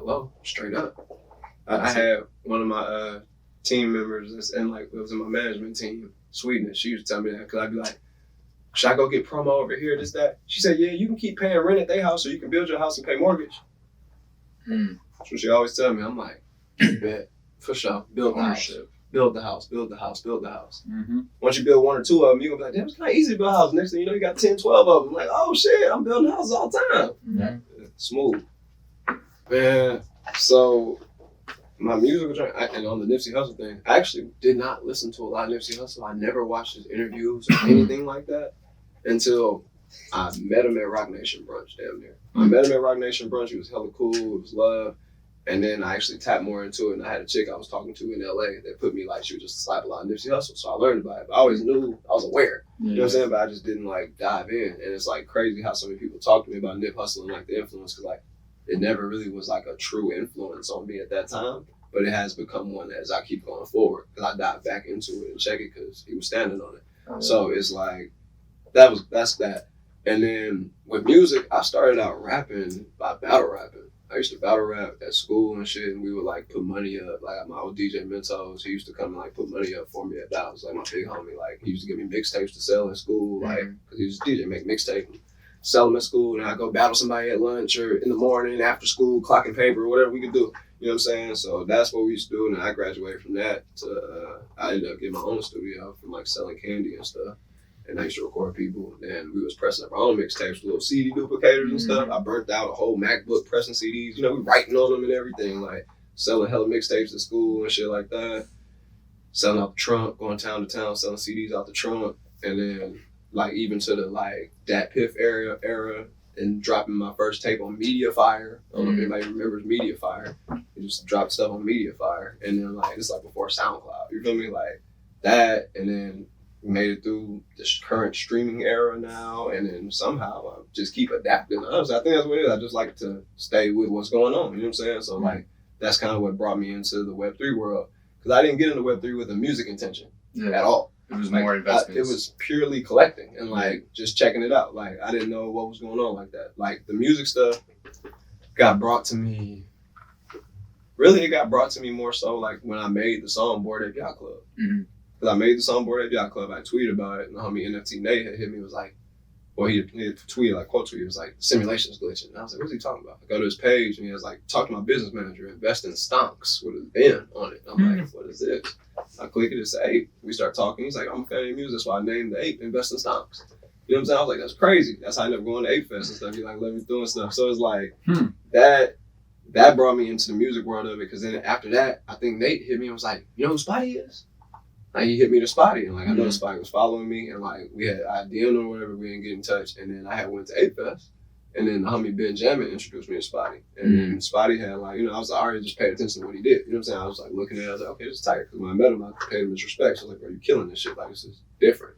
hello, straight up. I had one of my team members that's in like, it was in my management team, Sweden. She used to tell me that because I'd be like, should I go get promo over here, this, that? She said, yeah, you can keep paying rent at their house or you can build your house and pay mortgage. That's what she always tell me. I'm like, bet, for sure, build the house. Build the house, build the house, build the house. Once you build one or two of them, you're going to be like, damn, it's kind of easy to build a house. Next thing you know, you got 10, 12 of them. I'm like, oh shit, I'm building houses all the time. Smooth. Man, so my musical journey, and on the Nipsey Hussle thing, I actually did not listen to a lot of Nipsey Hussle. I never watched his interviews or anything like that until I met him at Roc Nation brunch, damn near. I met him at Roc Nation brunch. He was hella cool. It was love. And then I actually tapped more into it. And I had a chick I was talking to in LA that put me like, she would just slap a lot of Nipsey Hussle. So I learned about it. But I always knew, I was aware. You know what I'm saying? But I just didn't like dive in. And it's like crazy how so many people talk to me about Nip Hussle and like the influence. Cause like, it never really was like a true influence on me at that time. But it has become one as I keep going forward. Cause I dive back into it and check it cause he was standing on it. So it's like, that's that. And then with music, I started out rapping by battle rapping. I used to battle rap at school and shit, and we would like put money up. Like my old DJ Mentos, he used to come and like put money up for me at battles. Like my big homie, like he used to give me mixtapes to sell in school, like because he was a DJ, make mixtape, sell them at school, and I go battle somebody at lunch or in the morning, after school, clocking paper, whatever we could do. You know what I'm saying? So that's what we used to do, and I graduated from that to I ended up getting my own studio from like selling candy and stuff. And I used to record people, and we was pressing up our own mixtapes with little CD duplicators and stuff. I burnt out a whole MacBook pressing CDs. You know, we writing on them and everything, like selling hella mixtapes at school and shit like that. Selling out the trunk, going town to town, selling CDs out the trunk. And then like even to the like Dat Piff era and dropping my first tape on Mediafire. I don't know if anybody remembers Mediafire. We just dropped stuff on Mediafire. And then like, it's like before SoundCloud, you feel me? Like that, and then we made it through this current streaming era now, and then somehow I just keep adapting. Honestly, I think that's what it is. I just like to stay with what's going on, you know what I'm saying? So like, that's kind of what brought me into the Web3 world. Because I didn't get into Web3 with a music intention at all. It was like, more investments. It was purely collecting and like just checking it out. Like I didn't know what was going on like that. Like the music stuff got brought to me, really it got brought to me more so like when I made the song Bored Ape Yacht Club. I made the song Bored Ape Yacht Club, I tweeted about it, and the homie NFT Nate had hit me, was like, well, he tweeted, like, quote tweeted, it was like, simulation's glitching. And I was like, what's he talking about? I go to his page, and he was like, talk to my business manager, InvestinStockz, with an N on it. I'm like, what is this? I click it, it's ape. We start talking. He's like, I'm a fan of your music, that's why I named the ape InvestinStockz. You know what I'm saying? I was like, that's crazy. That's how I ended up going to Ape Fest and stuff. He like let me do and stuff. So it's like, that brought me into the music world of it, because then after that, I think Nate hit me and was like, you know who Spotty is? Like he hit me to Spotty, and like I know Spotty was following me, and like I DM'd him or whatever, we didn't get in touch, and then I had went to Ape Fest, and then the homie Benjamin introduced me to Spotty, and then Spotty had like, you know, I was already just paying attention to what he did, you know what I'm saying? I was like looking at it, I was like, okay, this is tight, because when I met him, I paid him his respect, so I was like, bro, you killing this shit, like this is different.